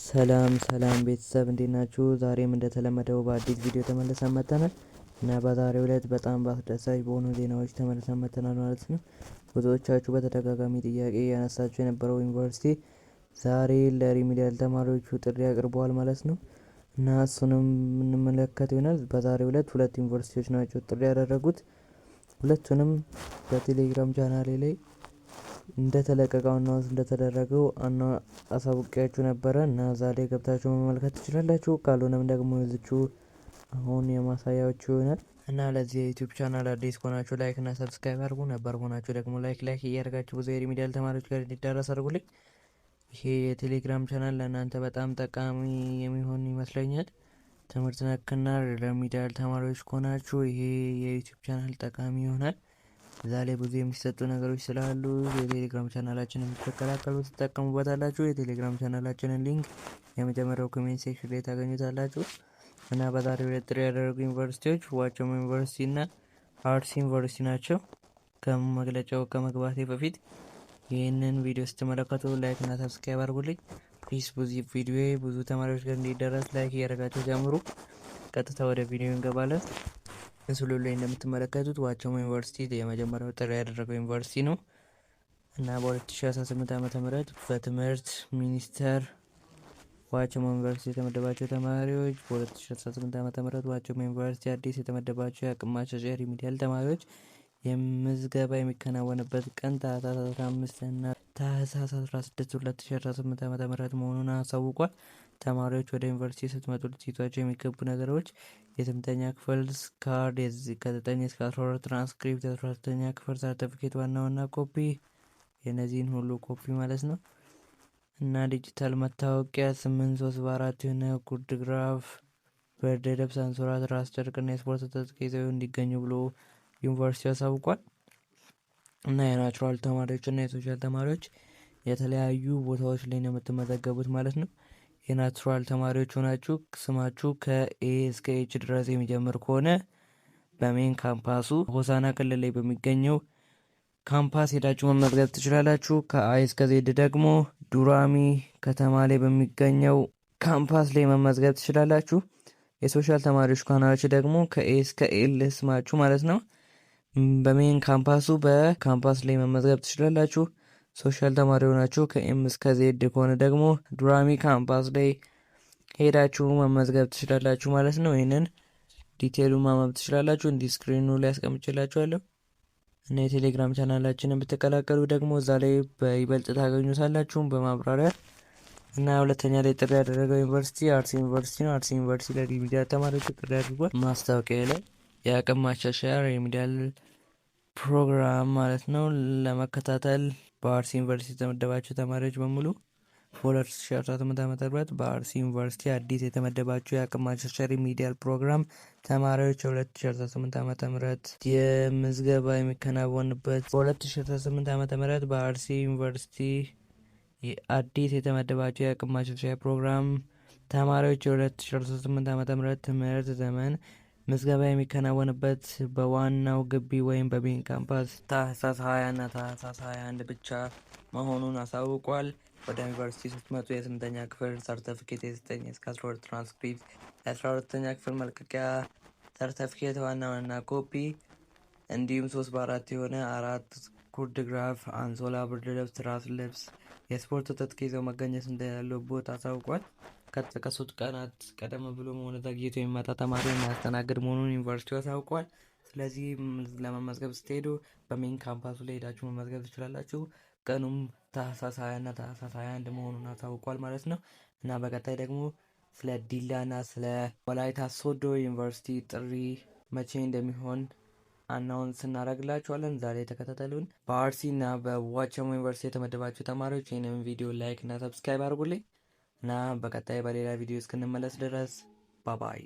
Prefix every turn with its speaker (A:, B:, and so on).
A: ሰላም ሰላም ቤተሰብ እንዴት ናችሁ? ዛሬም እንደተለመደው በአዲስ ቪዲዮ ተመልሰን መጥተናል እና በዛሬው ዕለት በጣም በአስደሳች በሆኑ ዜናዎች ተመልሰን መጥተናል ማለት ነው። ብዙዎቻችሁ በተደጋጋሚ ጥያቄ ያነሳችሁ የነበረው ዩኒቨርሲቲ ዛሬ ለሪሚዲያል ተማሪዎቹ ጥሪ አቅርበዋል ማለት ነው እና እሱንም የምንመለከት ይሆናል። በዛሬው ዕለት ሁለት ዩኒቨርሲቲዎች ናቸው ጥሪ ያደረጉት። ሁለቱንም በቴሌግራም ቻናሌ ላይ እንደተለቀቀው አናውንስ እንደተደረገው አሳውቂያችሁ ነበረ እና እዛ ላይ ገብታችሁ መመልከት ትችላላችሁ። ካልሆነም ደግሞ እዚቹ አሁን የማሳያዎቹ ይሆናል እና ለዚህ የዩቲዩብ ቻናል አዲስ ከሆናችሁ ላይክ እና ሰብስክራይብ አድርጉ። ነበር ከሆናችሁ ደግሞ ላይክ እያደረጋችሁ ብዙ የሪሚዲያል ተማሪዎች ጋር እንዲዳረስ አድርጉልኝ። ይሄ የቴሌግራም ቻናል ለእናንተ በጣም ጠቃሚ የሚሆን ይመስለኛል። ትምህርት ነክና ለሪሚዲያል ተማሪዎች ከሆናችሁ ይሄ የዩቲዩብ ቻናል ጠቃሚ ይሆናል። እዛ ላይ ብዙ የሚሰጡ ነገሮች ስላሉ የቴሌግራም ቻናላችንን የምትቀላቀሉ ትጠቀሙበታላችሁ። የቴሌግራም ቻናላችንን ሊንክ የመጀመሪያው ኮሜንት ሴክሽን ላይ ታገኙታላችሁ እና በዛሬው ዕለት ጥሪ ያደረጉ ዩኒቨርሲቲዎች ዋቸሞ ዩኒቨርሲቲ እና አርሲ ዩኒቨርሲቲ ናቸው። ከመግለጫው ከመግባቴ በፊት ይህንን ቪዲዮ ስትመለከቱ ላይክ እና ሰብስክራይብ አድርጉልኝ ፕሊስ። ቪዲዮ ብዙ ተማሪዎች ጋር እንዲደረስ ላይክ እያደረጋችሁ ጀምሩ። ቀጥታ ወደ ቪዲዮ እንገባለን። ምስሉ ላይ እንደምትመለከቱት ዋቸሞ ዩኒቨርሲቲ የመጀመሪያው ጥሪ ያደረገው ዩኒቨርሲቲ ነው እና በ2018 ዓ.ም በትምህርት ሚኒስቴር ዋቸሞ ዩኒቨርሲቲ የተመደባቸው ተማሪዎች በ2018 ዓ.ም ዋቸሞ ዩኒቨርሲቲ አዲስ የተመደባቸው የአቅም ማሻሻያ ሪሚዲያል ተማሪዎች የምዝገባ የሚከናወንበት ቀን ታህሳስ 15 እና ታህሳስ 16 2018 ዓ.ም መሆኑን አሳውቋል። ተማሪዎች ወደ ዩኒቨርሲቲ ስትመጡ ልትይዟቸው የሚገቡ ነገሮች የስምንተኛ ክፍል ካርድ፣ ከ9 እስከ 12 ትራንስክሪፕት፣ የ12ኛ ክፍል ሰርተፊኬት ዋና ኮፒ፣ የነዚህን ሁሉ ኮፒ ማለት ነው እና ዲጂታል መታወቂያ 8/3/4 የሆነ ጉርድ ግራፍ፣ ብርድ ልብስ፣ አንሶላ፣ ትራስ ጨርቅና የስፖርት ትጥቅ ይዘው እንዲገኙ ብሎ ዩኒቨርሲቲ አሳውቋል። እና የናቹራል ተማሪዎች እና የሶሻል ተማሪዎች የተለያዩ ቦታዎች ላይ ነው የምትመዘገቡት ማለት ነው። የናቹራል ተማሪዎች ሆናችሁ ስማችሁ ከኤ እስከ ኤች ድረስ የሚጀምር ከሆነ በሜን ካምፓሱ ሆሳና ክልል ላይ በሚገኘው ካምፓስ ሄዳችሁ መመዝገብ ትችላላችሁ። ከአይ እስከ ዜድ ደግሞ ዱራሚ ከተማ ላይ በሚገኘው ካምፓስ ላይ መመዝገብ ትችላላችሁ። የሶሻል ተማሪዎች ከሆናችሁ ደግሞ ከኤ እስከ ኤል ስማችሁ ማለት ነው በሜን ካምፓሱ በካምፓስ ላይ መመዝገብ ትችላላችሁ። ሶሻል ተማሪ ሆናችሁ ከኤም እስከ ዜድ ከሆነ ደግሞ ዱራሚ ካምፓስ ላይ ሄዳችሁ መመዝገብ ትችላላችሁ ማለት ነው። ይህንን ዲቴይሉን ማንበብ ትችላላችሁ። እንዲህ ስክሪኑ ላይ አስቀምጬላችኋለሁ እና የቴሌግራም ቻናላችንን ብትቀላቀሉ ደግሞ እዛ ላይ በይበልጥ ታገኙታላችሁ በማብራሪያ እና ሁለተኛ ላይ ጥሪ ያደረገው ዩኒቨርሲቲ አርሲ ዩኒቨርሲቲ ነው። አርሲ ዩኒቨርሲቲ ለሪሚዲያል ተማሪዎች ጥሪ አድርጓል። ማስታወቂያ ላይ የአቅም ማሻሻያ ሪሚዲያል ፕሮግራም ማለት ነው ለመከታተል በአርሲ ዩኒቨርሲቲ የተመደባቸው ተማሪዎች በሙሉ በ2018 ዓ.ም በአርሲ ዩኒቨርሲቲ አዲስ የተመደባቸው የአቅም ማሻሻያ ሪሚዲያል ፕሮግራም ተማሪዎች የ2018 ዓ.ም የምዝገባ የሚከናወንበት በ2018 ዓ.ም በአርሲ ዩኒቨርሲቲ አዲስ የተመደባቸው የአቅም ማሻሻያ ፕሮግራም ተማሪዎች የ2018 ዓ.ም ትምህርት ዘመን ምዝገባ የሚከናወንበት በዋናው ግቢ ወይም በሜን ካምፓስ ታህሳስ 20 እና ታህሳስ 21 ብቻ መሆኑን አሳውቋል። ወደ ዩኒቨርሲቲ ስትመጡ የ8ኛ ክፍል ሰርተፊኬት፣ የ9 እስከ 12 ትራንስክሪፕት፣ የ12ኛ ክፍል መልቀቂያ ሰርተፊኬት ዋና ኮፒ እንዲሁም 3/4 የሆነ 4 ጉርድ ግራፍ፣ አንሶላ፣ ብርድ ልብስ፣ ትራስ ልብስ፣ የስፖርት ትጥቅ ይዘው መገኘት እንዳለበት አሳውቋል። ከተጠቀሱት ቀናት ቀደም ብሎ መሆኑ ዘግይቶ የሚመጣ ተማሪ የሚያስተናግድ መሆኑን ዩኒቨርሲቲው አሳውቋል። ስለዚህ ለመመዝገብ ስትሄዱ በሜን ካምፓሱ ላይ ሄዳችሁ መመዝገብ ትችላላችሁ። ቀኑም ታህሳስ 20 እና ታህሳስ 21 መሆኑን አሳውቋል ማለት ነው እና በቀጣይ ደግሞ ስለ ዲላና ስለ ወላይታ ሶዶ ዩኒቨርሲቲ ጥሪ መቼ እንደሚሆን አናውንስ እናደርግላችኋለን። ዛሬ ተከታተሉን። በአርሲ እና በዋቸሞ ዩኒቨርሲቲ የተመደባችሁ ተማሪዎች ይህንን ቪዲዮ ላይክ እና ሰብስክራይብ አድርጉልኝ እና በቀጣይ በሌላ ቪዲዮ እስክንመለስ ድረስ ባባይ